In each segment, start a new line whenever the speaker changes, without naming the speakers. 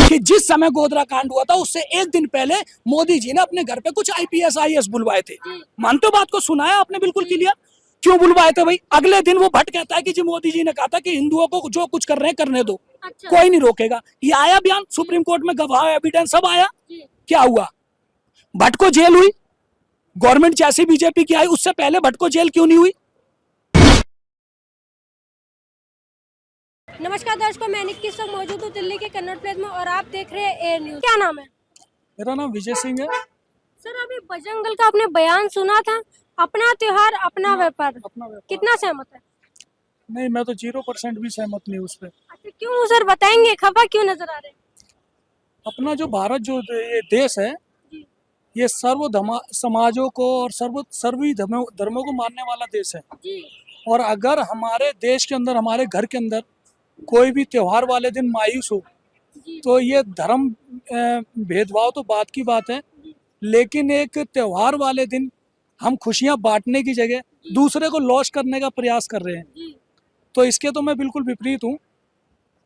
कि जिस समय गोधरा कांड हुआ था उससे एक दिन पहले मोदी जी ने अपने घर पे कुछ आईपीएस आईएएस बुलवाए थे। मानते हो बात को? सुनाया आपने बिल्कुल क्लियर। क्यों बुलवाए थे भाई? अगले दिन वो भट्ट कहता है कि जी मोदी जी ने कहा था कि हिंदुओं को जो कुछ कर रहे हैं करने दो, कोई नहीं रोकेगा। ये आया बयान, सुप्रीम कोर्ट में गवाह एविडेंस सब आया। क्या हुआ? भट्ट को जेल हुई। गवर्नमेंट जैसी बीजेपी की आई, उससे पहले भट्ट को जेल क्यों नहीं हुई?
नमस्कार दर्शकों, मैं निक्की इस वक्त मौजूद हूँ दिल्ली के कन्नौज प्लेस में और आप देख रहे हैं एयर न्यूज। क्या नाम है?
मेरा नाम विजय सिंह है।
सर, अभी बजरंग दल का आपने बयान सुना था, अपना त्योहार अपना व्यापार, कितना सहमत है?
नहीं, मैं तो 0% भी सहमत नहीं उस पर।
अच्छा, क्यों सर? बताएंगे, खफा क्यों नजर आ रहे हैं?
अपना जो भारत जो ये देश है, ये सर्व समाजों को और सर्वी धर्मों को मानने वाला देश है। और अगर हमारे देश के अंदर, हमारे घर के अंदर कोई भी त्योहार वाले दिन मायूस हो तो ये धर्म भेदभाव तो बात की बात है, लेकिन एक त्योहार वाले दिन हम खुशियां बांटने की जगह दूसरे को लॉस करने का प्रयास कर रहे हैं। तो इसके तो मैं बिल्कुल विपरीत हूँ,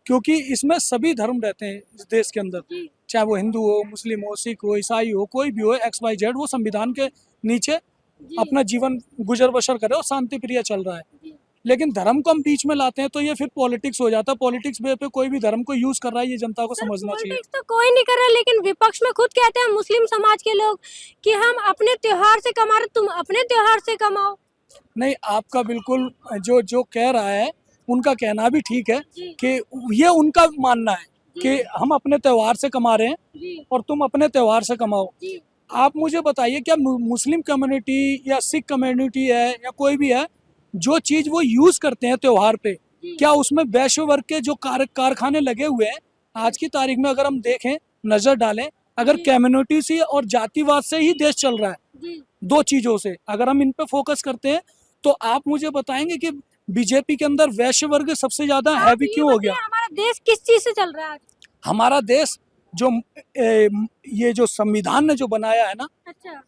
क्योंकि इसमें सभी धर्म रहते हैं इस देश के अंदर, चाहे वो हिंदू हो, मुस्लिम हो, सिख हो, ईसाई हो, कोई भी हो, XYZ, वो संविधान के नीचे अपना जीवन गुजर बसर करे और शांति प्रिय चल रहा है। लेकिन धर्म को हम बीच में लाते हैं तो ये फिर पॉलिटिक्स हो जाता है। पॉलिटिक्स पे कोई भी धर्म को यूज कर रहा है, ये जनता को समझना चाहिए।
पॉलिटिक्स तो कोई नहीं कर रहा, लेकिन विपक्ष में खुद कहते हैं मुस्लिम समाज के लोग कि हम अपने त्योहार से कमा रहे, तुम अपने त्योहार से कमाओ।
नहीं, आपका बिल्कुल जो कह रहा है उनका कहना भी ठीक है कि ये उनका मानना है कि हम अपने त्योहार से कमा रहे हैं और तुम अपने त्योहार से कमाओ। आप मुझे बताइए, क्या मुस्लिम कम्युनिटी या सिख कम्युनिटी है या कोई भी है, जो चीज वो यूज करते हैं त्योहार पे, क्या उसमें वैश्य वर्ग के जो कारखाने लगे हुए हैं? आज की तारीख में अगर हम देखें, नजर डालें, अगर कम्युनिटी से और जातिवाद से ही देश चल रहा है, दो चीजों से अगर हम इन पे फोकस करते हैं, तो आप मुझे बताएंगे कि बीजेपी के अंदर वैश्य वर्ग सबसे ज्यादा हैवी क्यों हो गया?
हमारा देश किस चीज से चल रहा है आज?
हमारा देश जो ये जो संविधान ने जो बनाया है ना,
अच्छा,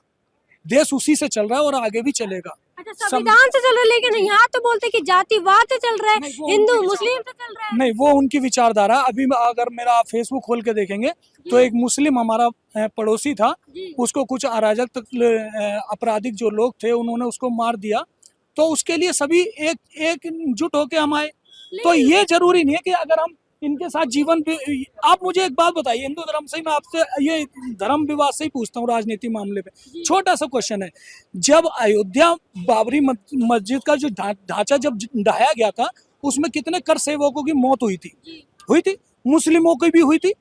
देश उसी से चल रहा है और आगे भी चलेगा।
अच्छा, संविधान से चल रहा है, लेकिन यहाँ तो बोलते कि जातिवाद से चल रहा है, हिंदू मुस्लिम से चल रहा है।
नहीं, वो उनकी विचारधारा। अभी अगर मेरा आप फेसबुक खोल के देखेंगे तो एक मुस्लिम हमारा पड़ोसी था, उसको कुछ अराजक आपराधिक जो लोग थे उन्होंने उसको मार दिया, तो उसके लिए सभी एकजुट होके हम आए। तो ये जरूरी नहीं है कि अगर हम इनके साथ जीवन भी। आप मुझे एक बात बताइए, हिंदू धर्म से ही मैं आपसे ये धर्म विवाद से ही पूछता हूँ, राजनीति मामले पे छोटा सा क्वेश्चन है। जब अयोध्या बाबरी मस्जिद का जो ढांचा जब ढाया गया था, उसमें कितने कर सेवकों की मौत हुई थी? मुस्लिमों की भी हुई थी।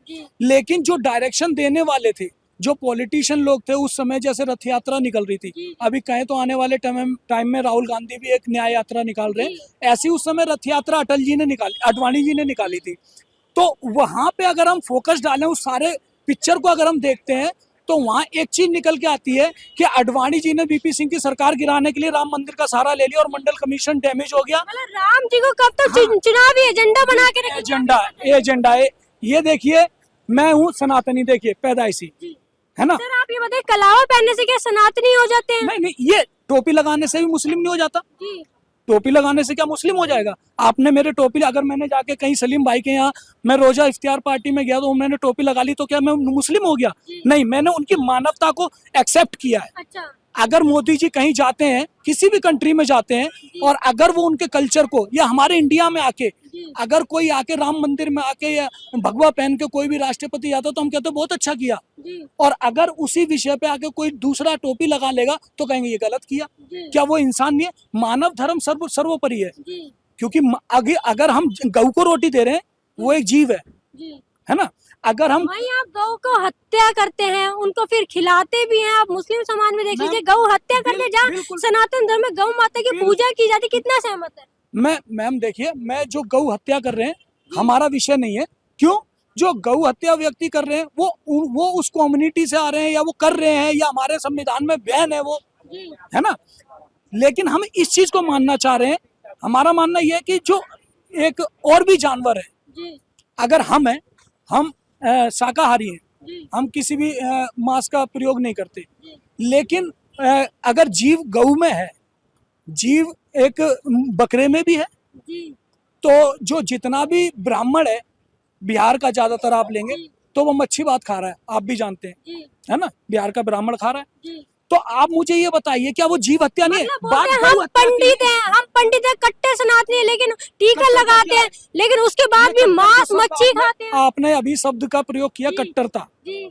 लेकिन जो डायरेक्शन देने वाले थे, जो पॉलिटिशियन लोग थे उस समय, जैसे रथ यात्रा निकल रही थी, अभी कहें तो आने वाले टाइम में राहुल गांधी भी एक न्याय यात्रा निकाल रहे हैं, ऐसी उस समय रथ यात्रा अडवाणी जी ने निकाली थी। तो वहां पे अगर हम फोकस डालें, उस सारे पिक्चर को अगर हम देखते हैं, तो वहां एक चीज निकल के आती है कि अडवाणी जी ने VP सिंह की सरकार गिराने के लिए राम मंदिर का सहारा ले लिया और मंडल कमीशन डैमेज हो गया।
मतलब राम जी को कब तक चुनावी एजेंडा बना के
एजेंडा है। ये देखिए, मैं हूँ सनातनी, देखिए पैदाइशी, है ना।
सर, आप ये बताइए, कलावा पहनने से क्या सनातनी हो जाते हैं?
नहीं, ये टोपी लगाने से भी मुस्लिम नहीं हो जाता। टोपी लगाने से क्या मुस्लिम हो जाएगा? आपने मेरे टोपी, अगर मैंने जाके कहीं सलीम भाई के यहाँ मैं रोजा इफ्तियार पार्टी में गया तो मैंने टोपी लगा ली, तो क्या मैं मुस्लिम हो गया? नहीं, मैंने उनकी मानवता को एक्सेप्ट किया है। अच्छा। अगर मोदी जी कहीं जाते हैं, किसी भी कंट्री में जाते हैं, और अगर वो उनके कल्चर को, या हमारे इंडिया में आके अगर कोई आके राम मंदिर में आके या भगवा पहन के कोई भी राष्ट्रपति जाता, तो हम कहते हैं बहुत अच्छा किया। और अगर उसी विषय पे आके कोई दूसरा टोपी लगा लेगा तो कहेंगे ये गलत किया। क्या वो इंसान नहीं है? मानव धर्म सर्वोपरि है। क्योंकि अगर हम गऊ को रोटी दे रहे हैं, वो एक जीव है ना। अगर हम
आप गौ को हत्या करते हैं, उनको फिर खिलाते भी हैं। आप मुस्लिम समाज में देख लीजिए, गौ हत्या करते, जहाँ सनातन धर्म में गौ माता की पूजा की जाती, कितना सहमत है?
मैम देखिए, मैं जो गौ हत्या कर रहे हैं हमारा विषय नहीं है। क्यों? जो गौ हत्या व्यक्ति कर रहे हैं वो उस कम्युनिटी से आ रहे हैं, या वो कर रहे हैं, या हमारे संविधान में बैन है वो, है ना। लेकिन हम इस चीज को मानना चाह रहे हैं। हमारा मानना यह है कि जो एक और भी जानवर है, अगर हम शाकाहारी हैं, हम किसी भी मांस का प्रयोग नहीं करते, लेकिन अगर जीव गऊ में है, जीव एक बकरे में भी है, तो जो जितना भी ब्राह्मण है, बिहार का ज्यादातर आप लेंगे, तो वो मच्छी भात खा रहा है, आप भी जानते हैं,
जी,
है ना, बिहार का ब्राह्मण खा रहा है।
जी।
तो आप मुझे ये बताइए, क्या वो जीव हत्या नहीं है?
मतलब बोल रहे हैं, हम पंडित हैं, हम पंडित हैं, कट्टर सनातनी हैं, लेकिन टीका लगाते हैं, लेकिन उसके बाद भी मांस मच्छी खाते हैं।
आपने अभी शब्द का प्रयोग किया
जी।
कट्टरता,
जी,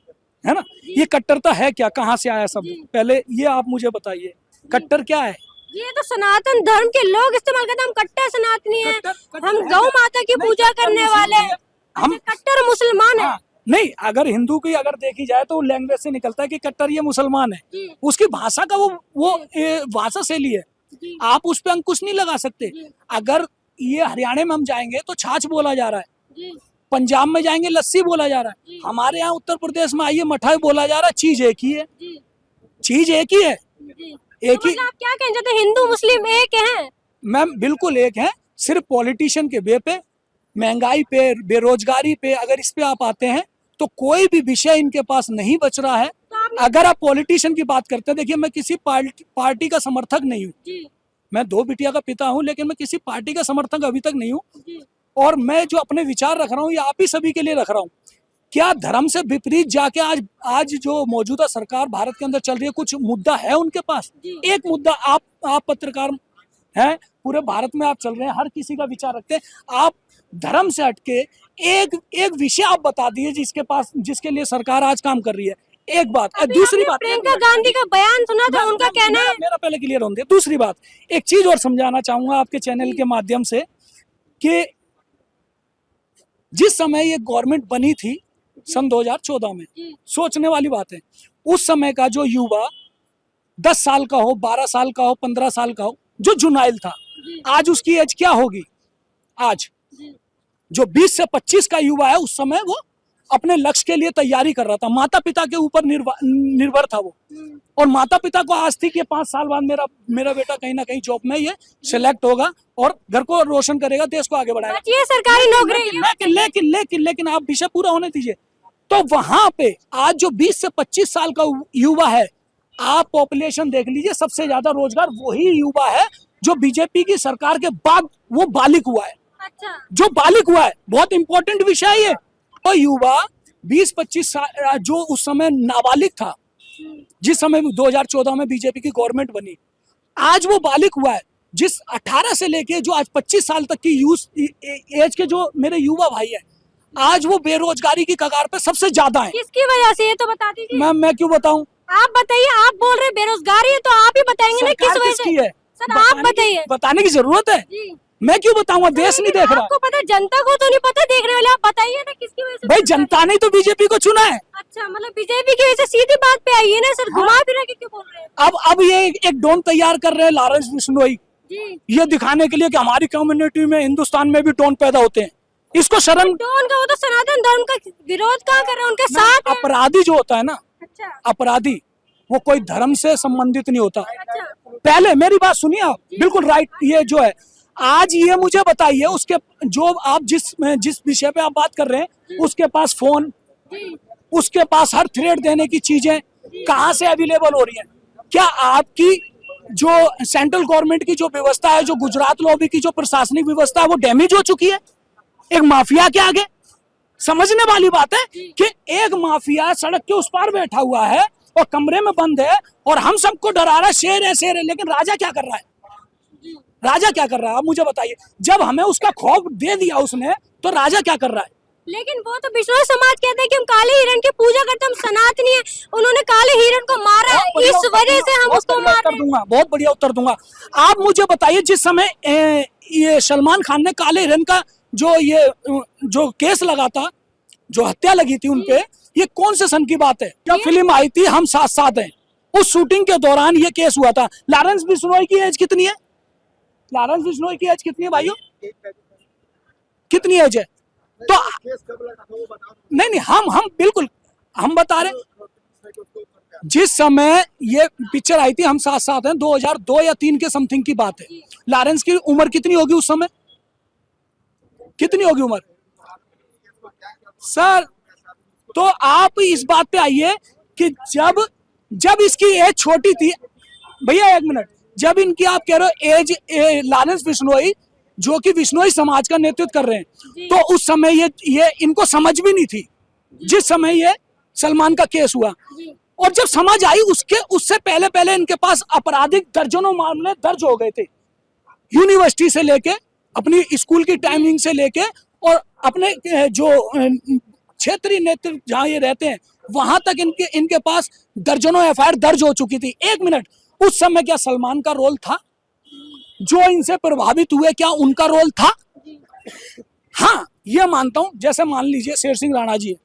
है ना, ये कट्टरता है क्या, कहाँ से आया शब्द?
जी।
पहले ये आप मुझे बताइए, कट्टर क्या है?
ये तो सनातन धर्म के लोग इस्तेमाल करते हैं। हम कट्टर सनातनी हैं,
कट्टर
हम
है
गौ
क्या?
माता की
नहीं,
पूजा
कट्टर
करने
मुस्लिम
वाले
है।
हैं।
हम
अच्छा, कट्टर मुसलमान है।
हाँ, नहीं, अगर हिंदू की अगर देखी जाए तो लैंग्वेज से निकलता है कि कट्टर ये मुसलमान है,
जी,
उसकी भाषा का वो भाषा शैली है,
जी,
आप उस पे अंकुश नहीं लगा सकते।
जी।
अगर ये हरियाणा में हम जाएंगे तो छाछ बोला जा रहा है,
जी,
पंजाब में जाएंगे लस्सी बोला जा रहा
जी।
है, हमारे यहाँ उत्तर प्रदेश में आइए मठाई बोला जा रहा है, चीज एक ही है,
जी,
चीज एक ही है,
जी।
एक
तो
ही।
मतलब आप क्या कहना चाहते हैं, हिंदू मुस्लिम एक हैं?
मैम बिल्कुल एक है, सिर्फ पॉलिटिशियन के वे पे, महंगाई पे, बेरोजगारी पे, अगर इस पे आप आते हैं तो कोई भी विषय इनके पास नहीं बच रहा है।
तो आपने
अगर आप पॉलिटिशियन की बात करते हैं, देखिए मैं किसी पार्टी का समर्थक नहीं हूँ,
जी,
मैं 2 बिटिया का पिता हूँ, लेकिन मैं किसी पार्टी का समर्थक अभी तक नहीं हूँ।
जी,
और मैं जो अपने विचार रख रहा हूँ ये आप ही सभी के लिए रख रहा हूँ। क्या धर्म से विपरीत जाके आज जो मौजूदा सरकार भारत के अंदर चल रही है, कुछ मुद्दा है उनके पास?
जी।
एक मुद्दा, आप पत्रकार हैं, पूरे भारत में आप चल रहे हैं, हर किसी का विचार रखते हैं, आप धर्म से हटके एक विषय आप बता दिए जिसके लिए सरकार आज काम कर रही है। एक बात।
अभी
दूसरी
आपने
बात,
प्रियंका गांधी का बयान सुना था, उनका कहना है।
मेरा पहले क्लियर होने दे। दूसरी बात, एक चीज और समझाना चाहूंगा आपके चैनल के माध्यम से कि जिस समय ये गवर्नमेंट बनी थी सन 2014 में,
जी,
सोचने वाली बात है, उस समय का जो युवा 10 साल का हो, 12 साल का हो, 15 साल का हो, जो जुनाइल था,
जी,
आज उसकी एज क्या होगी? आज
जी,
जो 20 से 25 का युवा है, उस समय वो अपने लक्ष्य के लिए तैयारी कर रहा था, माता पिता के ऊपर निर्भर था वो। और माता पिता को आज थी कि 5 साल बाद मेरा बेटा कहीं ना कहीं जॉब में ये सिलेक्ट होगा और घर को रोशन करेगा, देश को आगे बढ़ाएगा।
ये सरकारी नौकरी है।
लेकिन लेकिन लेकिन लेकिन आप विषय पूरा होने दीजिए। तो वहां पे आज जो 20 से 25 साल का युवा है, आप पॉपुलेशन देख लीजिए, सबसे ज्यादा रोजगार वही युवा है जो बीजेपी की सरकार के बाद वो बालिग हुआ है।
अच्छा,
जो बालिग हुआ है, बहुत इंपॉर्टेंट विषय है ये। तो युवा 20-25 साल जो उस समय नाबालिग था, जिस समय 2014 में बीजेपी की गवर्नमेंट बनी, आज वो बालिग हुआ है। जिस 18 से लेके जो आज 25 साल तक की एज के जो मेरे युवा भाई है, आज वो बेरोजगारी की कगार पे सबसे ज्यादा है।
किसकी वजह से, ये तो बता दीजिए।
मैम मैं क्यों बताऊं?
आप बताइए, आप बोल रहे बेरोजगारी है तो आप ही बताएंगे ना किस
सरकार
वजह
किसकी
से।
है?
सर आप बताइए।
बताने की जरूरत है?
जी,
मैं क्यों बताऊंगा? देश नहीं देख रहा।
आपको पता, जनता को तो नहीं पता, देखने वाले। आप बताइए ना किसकी वजह से।
भाई जनता ने तो बीजेपी को चुना है।
अच्छा, मतलब बीजेपी की वजह से सीधी बात पे आइए ना सर, घुमा फिरा के क्यों बोल रहे हैं?
अब ये एक डोन तैयार कर रहे हैं लॉरेंस बिश्नोई,
जी,
ये दिखाने के लिए कि हमारी कम्युनिटी में, हिंदुस्तान में भी टोन पैदा होते हैं। इसको शर्म,
तो उनका वो तो सनातन धर्म का विरोध कहाँ कर रहे हैं, उनके साथ है।
अपराधी जो होता है ना,
अच्छा,
अपराधी वो कोई धर्म से संबंधित नहीं होता।
अच्छा,
पहले मेरी बात सुनिए आप, बिल्कुल राइट। ये जो है, आज ये मुझे बताइए, उसके जो आप जिस विषय पे आप बात कर रहे हैं, उसके पास फोन,
जी,
उसके पास हर थ्रेड देने की चीजें कहाँ से अवेलेबल हो रही हैं? क्या आपकी जो सेंट्रल गवर्नमेंट की जो व्यवस्था है, जो गुजरात लॉबी की जो प्रशासनिक व्यवस्था है, वो डैमेज हो चुकी है एक माफिया के आगे? समझने वाली बात है कि एक माफिया सड़क के उस पार बैठा हुआ है और कमरे में बंद है और हम सबको डरा रहा है, शेर है शेर है, लेकिन राजा क्या कर रहा है? राजा क्या कर रहा है? आप मुझे बताइए। जब हमें उसका खौफ दे दिया उसने, तो राजा क्या कर रहा है?
लेकिन वो तो विश्वास समाज कहते हैं कि हम काले हिरण की पूजा करते हैं, हम सनातनी है, उन्होंने काले हिरण को मारा है, इस वजह से हम उसको मार रहे हैं।
बहुत बढ़िया उत्तर दूंगा। आप मुझे बताइए, जिस समय ये सलमान खान ने काले हिरण का जो केस लगा था, जो हत्या लगी थी उनपे, ये कौन से सन की बात है? जब फिल्म आई थी हम साथ साथ हैं, उस शूटिंग के दौरान ये केस हुआ था। लॉरेंस बिश्नोई की एज कितनी है? लॉरेंस बिश्नोई की एज कितनी है भाइयों? कितनी एज है? तो नहीं, हम बिल्कुल हम बता रहे, जिस समय ये पिक्चर आई थी हम साथ साथ हैं, 2002 या 3 के समथिंग की बात है। लॉरेंस की उम्र कितनी होगी उस समय? कितनी होगी उम्र सर? तो आप इस बात पे आइए कि जब इसकी एज छोटी थी, भैया एक मिनट, जब इनकी आप कह रहे हो एज, लॉरेंस बिश्नोई जो कि बिश्नोई समाज का नेतृत्व कर रहे हैं, तो उस समय ये इनको समझ भी नहीं थी। जिस समय ये सलमान का केस हुआ।
जी
और जब समझ आई उससे पहले पहले इनके पास आपराधिक दर्जनों मामले दर्ज हो गए थे, यूनिवर्सिटी से लेके, अपनी स्कूल की टाइमिंग से लेके, और अपने जो क्षेत्रीय नेतृत्व जहां ये रहते हैं वहां तक इनके पास दर्जनों एफआईआर दर्ज हो चुकी थी। एक मिनट, उस समय क्या सलमान का रोल था? जो इनसे प्रभावित हुए क्या उनका रोल था? हाँ, ये मानता हूं। जैसे मान लीजिए शेर सिंह राणा जी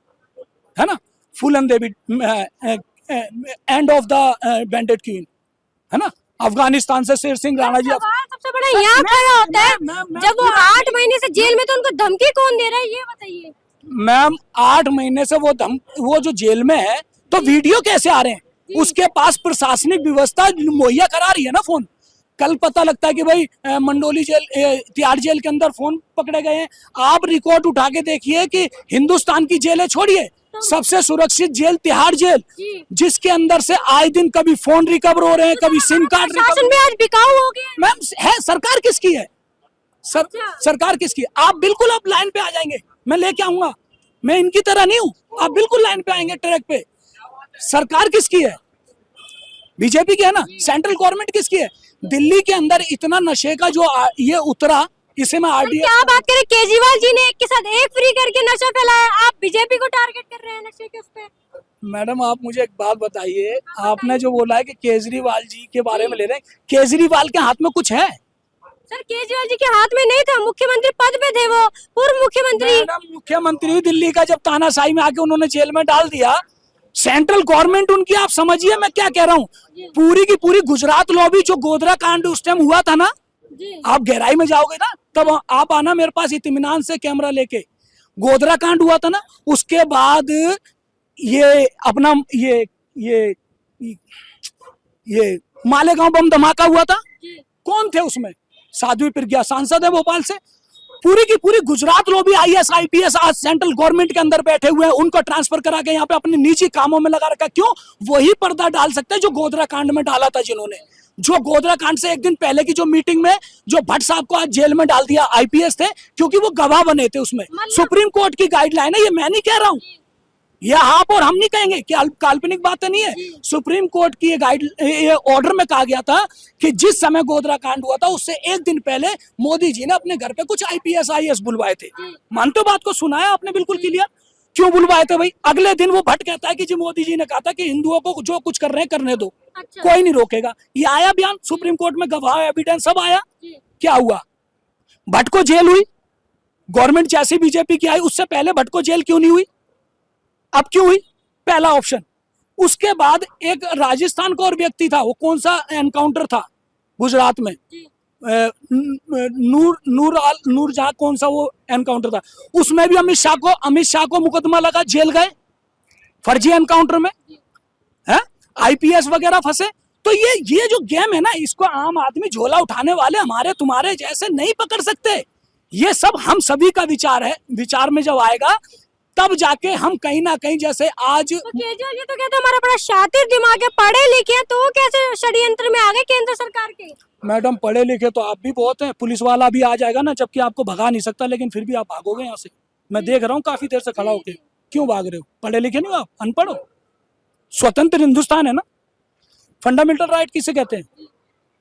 है ना, फुल एंड डेविड, and of the bandit queen, है ना, अफगानिस्तान से शेर सिंह राणा जी।
सवाल सबसे बड़ा यहाँ खड़ा होता है, जब वो 8 महीने से जेल में, तो उनको धमकी कौन दे रहा है, ये बताइए।
मैम 8 महीने से वो जो जेल में है, तो वीडियो कैसे आ रहे हैं? उसके पास प्रशासनिक व्यवस्था मुहैया करा रही है ना फोन। कल पता लगता है कि भाई मंडोली जेल, तिहाड़ जेल के अंदर फोन पकड़े गए हैं। आप रिकॉर्ड उठा के देखिए कि हिंदुस्तान की जेलें छोड़िए, सबसे सुरक्षित जेल तिहाड़ जेल, जिसके अंदर से आए दिन कभी फोन रिकवर हो रहे हैं, कभी सिम कार्ड
शासन भी आज बिकाऊ हो गया।
मैम है, सरकार किसकी है? सरकार किसकी है? आप बिल्कुल आप लाइन पे आ जाएंगे, मैं लेके आऊंगा। मैं इनकी तरह नहीं हूं, आप बिल्कुल लाइन पे आएंगे, ट्रैक पे। सरकार किसकी है? बीजेपी की है ना। सेंट्रल गवर्नमेंट किसकी है? दिल्ली के अंदर इतना नशे का जो ये उतरा, इसे मैं आरडीएक्स,
क्या बात करें, केजरीवाल जी ने एक के साथ एक फ्री करके नशा फैलाया, आप बीजेपी को टारगेट कर रहे हैं नशे के उस पे।
मैडम आप मुझे एक बात बताइए, आपने जो बोला है कि केजरीवाल जी के बारे में ले रहे हैं, केजरीवाल के हाथ में कुछ है?
सर केजरीवाल जी के हाथ में नहीं था, मुख्यमंत्री पद पे थे वो, पूर्व मुख्यमंत्री।
मुख्यमंत्री दिल्ली का जब तानाशाही में आके उन्होंने जेल में डाल दिया, सेंट्रल गवर्नमेंट उनकी, आप समझिए मैं क्या कह रहा हूँ, पूरी की पूरी गुजरात लॉबी, जो गोधरा कांड उस टाइम हुआ था ना, आप गहराई में जाओगे ना, तब आप आना मेरे पास इत्मीनान से कैमरा लेके। गोधरा कांड हुआ था ना, उसके बाद ये अपना ये मालेगांव बम धमाका हुआ था, कौन थे उसमें? साध्वी प्रज्ञा सांसद है भोपाल से। पूरी की पूरी गुजरात लॉबी, आईएएस आईपीएस आज सेंट्रल गवर्नमेंट के अंदर बैठे हुए हैं, उनको ट्रांसफर करा के यहाँ पे अपने निजी कामों में लगा रखा। क्यों? वही पर्दा डाल सकते हैं जो गोधरा कांड में डाला था, जिन्होंने, जो गोधरा कांड से एक दिन पहले की जो मीटिंग में जो भट्ट साहब को आज जेल में डाल दिया, आईपीएस थे, क्योंकि वो गवाह बने थे उसमें। सुप्रीम कोर्ट की गाइडलाइन है, ये मैं नहीं कह रहा हूँ, ये आप और हम नहीं कहेंगे कि काल्पनिक बातें नहीं है। सुप्रीम कोर्ट की ये ऑर्डर में कहा गया था कि जिस समय गोधरा कांड हुआ था उससे एक दिन पहले मोदी जी ने अपने घर पे कुछ आईपीएस आईएएस बुलवाए थे। मानते हो बात को? सुनाया आपने बिल्कुल क्लियर। क्यों बुलवाए थे भाई? अगले दिन वो भट्ट कहता है कि जी मोदी जी ने कहा था कि हिंदुओं को जो कुछ कर रहे हैं करने दो, कोई नहीं रोकेगा। ये आया बयान सुप्रीम कोर्ट में, गवाह एविडेंस सब आया। क्या हुआ? भट्ट को जेल हुई। गवर्नमेंट जैसी बीजेपी की आई, उससे पहले भट्ट को जेल क्यों नहीं हुई? अब क्यों हुई? पहला ऑप्शन। उसके बाद एक राजस्थान का और व्यक्ति था, वो कौन सा एनकाउंटर था गुजरात में, नूर जहां, कौन सा वो एनकाउंटर था, उसमें भी अमित शाह को मुकदमा लगा, जेल गए फर्जी एनकाउंटर में, है आईपीएस वगैरह फंसे। तो ये जो गेम है ना, इसको आम आदमी, झोला उठाने वाले हमारे तुम्हारे जैसे नहीं पकड़ सकते। ये सब हम सभी का विचार है, विचार में जब आएगा तब जाके हम कहीं ना कहीं, जैसे आज
तो केजरीवाल जी तो कहते हमारा बड़ा शातिर दिमाग है, पढ़े लिखे हैं, तो कैसे षड्यंत्र में आ गए केंद्र सरकार के?
मैडम पढ़े लिखे तो आप भी बहुत हैं, पुलिस वाला भी आ जाएगा ना, जबकि आपको भगा नहीं सकता, लेकिन फिर भी आप भागोगे यहाँ से। मैं देख रहा हूँ काफी देर से खड़ा होके, क्यों भाग रहे हो? पढ़े लिखे नहीं हो आप, अनपढ़ हो? स्वतंत्र हिंदुस्तान है ना, फंडामेंटल राइट किसे कहते हैं?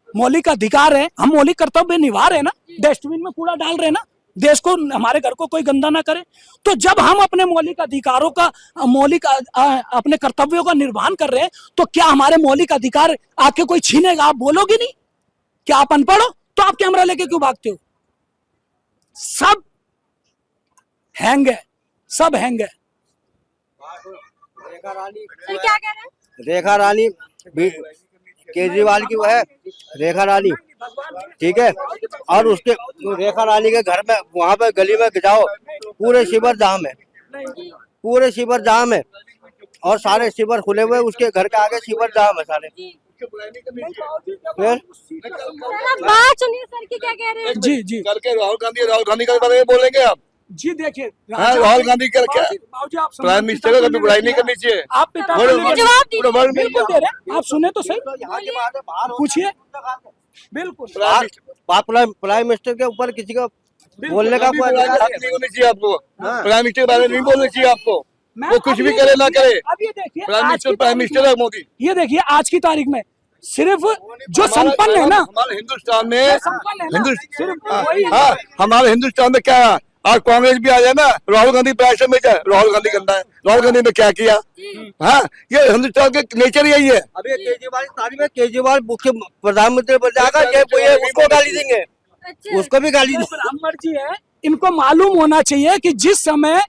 मौलिक अधिकार है, हम मौलिक कर्तव्य निभा रहे हैं ना, डस्टबिन में कूड़ा डाल रहे हैं ना, देश को, हमारे घर को कोई गंदा ना करे। तो जब हम अपने मौलिक अधिकारों का, अपने कर्तव्यों का निर्वहन कर रहे हैं, तो क्या हमारे मौलिक अधिकार आके कोई छीनेगा? आप बोलोगे नहीं? क्या आप अनपढ़ हो? तो आप कैमरा लेके क्यों भागते हो? सब हैंग है, सब हैंग है।
सर क्या कह रहे हैं?
रेखा रानी केजरीवाल की वो है, रेखा रानी, ठीक है। और उसके रेखा रानी के घर में, वहाँ पे गली में जाओ, पूरे शिविर जाम है, पूरे शिविर जाम है, और सारे शिविर खुले हुए, उसके घर के आगे शिविर जाम है सारे। फिर
बात सुनिए सर की क्या कह रहे हैं।
जी जी,
कल के राहुल गांधी के बारे में बोलेंगे आप?
जी देखिए,
राहुल गांधी का क्या प्राइम मिनिस्टर का कभी बुराई नहीं करनी चाहिए।
आप पिता
जवाब दीजिए।
बिल्कुल दे रहे हैं, आप सुने तो सही, पूछिए। बिल्कुल,
प्राइम मिनिस्टर के ऊपर किसी का बोलने का
नहीं होनी चाहिए आपको, प्राइम मिनिस्टर के बारे में नहीं बोलना चाहिए आपको।
मैं
वो कुछ
अब
भी
ये
करे ना
देखिए-
करे,
अब ये देखिए
प्राइम
आज
मिनिस्टर
की तारीख
है
में-
मोदी।
ये देखिए आज की तारीख में सिर्फ जो
हमारा-
संपन्न है ना,
हमारे हिंदुस्तान में
संपन्न है ना, सिर्फ वही है।
हाँ, हमारे हिंदुस्तान में क्या है? आज कांग्रेस भी आ जाए ना, राहुल गांधी पैसे में जाए, राहुल गांधी गंदा है, राहुल गांधी ने क्या किया? हाँ, ये हिंदुस्तान के नेचर यही है।
अभी ये केजरीवाल की तारीख में केजरीवाल मुख्य प्रधानमंत्री बन जाएगा, ये उसको गाली देंगे,
अच्छा
उसको भी गाली
ये
देंगे।
ब्राह्मण जी है, इनको मालूम होना चाहिए कि जिस समय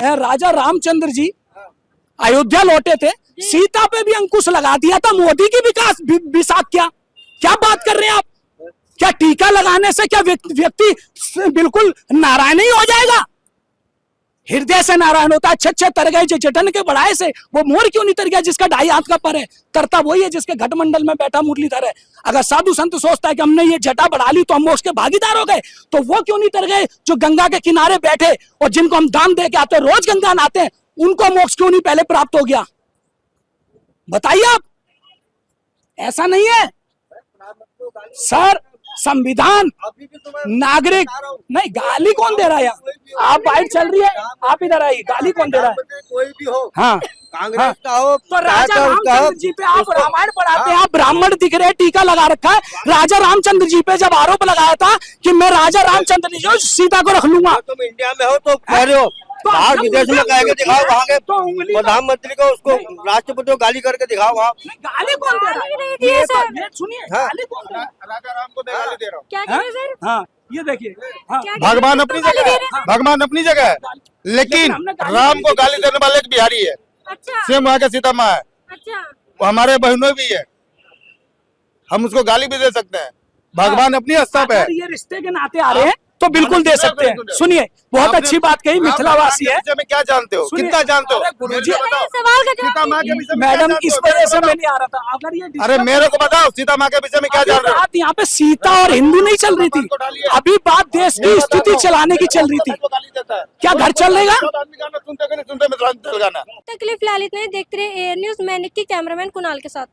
राजा रामचंद्र जी अयोध्या लौटे थे, सीता पे भी अंकुश लगा दिया था मोदी की विकास विसाख। क्या बात कर रहे हैं आप? क्या टीका लगाने से क्या व्यक्ति बिल्कुल नारायण ही हो जाएगा? हृदय से नारायण होता है। अच्छे तर गए जटन के बढ़ाए से वो मोर क्यों नहीं तर गया जिसका 2.5 हाथ का पर है? तरता वही है जिसके घटमंडल में बैठा मुरलीधर है। अगर साधु संत सोचता है कि हमने ये जटा बढ़ा ली तो हम उसके भागीदार हो गए, तो वो क्यों नहीं तर गए जो गंगा के किनारे बैठे और जिनको हम दान दे के आते, रोज गंगा नहाते हैं, उनको मोक्ष क्यों नहीं पहले प्राप्त हो गया? बताइए आप। ऐसा नहीं है सर। संविधान, नागरिक नहीं, गाली कौन दे रहा है? आप बाइट चल रही है, आप इधर आइए, गाली कौन दे रहा है?
कोई भी हो,
हाँ,
कांग्रेस का हो,
तो राजा
भाजपा का हो,
रामचंद्र जी पे आप रामायण पढ़ाते हैं, आप ब्राह्मण दिख रहे हैं, टीका लगा रखा है। राजा रामचंद्र जी पे जब आरोप लगाया था कि मैं राजा रामचंद्र जी सीता को रख लूंगा,
तुम इंडिया में हो तो कह रहे हो, बाहर विदेश में कह के दिखाओ, वहाँ के
तो उंगली
प्रधानमंत्री को, उसको राष्ट्रपति को गाली करके दिखाओ वहाँ।
गाली कौन दे रहा
गाली नहीं
है?
दी है
ये
सर।
तो- ये सुनिए,
हाँ।
गाली कौन दे रहा है?
राजा राम को गाली दे रहा हूँ।
क्या कह रहे हैं सर?
हाँ, ये देखिए, हाँ,
क्या
भगवान
तो
अपनी
गाली
जगह
दे
है,
रहे हैं?
भगवान अपनी जगह है, लेकिन
हमने गाली
राम
नहीं
को
दी।
गाली देने वाले एक बिहारी है,
अच्छा
सेम वहाँ के सीता माँ है,
अच्छा
वो हमारे बहनों भी है, हम उसको गाली भी दे सकते हैं। भगवान अपनी आस्था पे है।
अगर ये रिश्ते के नाते आ रहे हैं तो बिल्कुल दे सकते हैं। सुनिए, बहुत
आपने-
अच्छी बात कही,
आप
मिथिलावासी है।
भगवान के विषय में क्या जानते हो?
सुनिए,
कितना जानते हो?
अरे गुरुजी,
मुझे बताओ।
सवाल का
सीता माँ
जवाब
के विषय में क्या
मैडम
जानते
इस
हो?
वजह से
बताओ।
मैं नहीं आ रहा था। अगर ये
अरे मेरे को बताओ, सीता माँ के विषय में क्या
अभी
जान रहे हो?
बात यहाँ पे सीता और हिंदू नहीं चल रही थी, अभी बात देश की स्थिति चलाने की चल रही थी। क्या घर चलेगा?
सुनते में गाना।
तकलीफ लालित नहीं देखते रहे एयर न्यूज, मैं निक्की कैमरामैन कुणाल के साथ।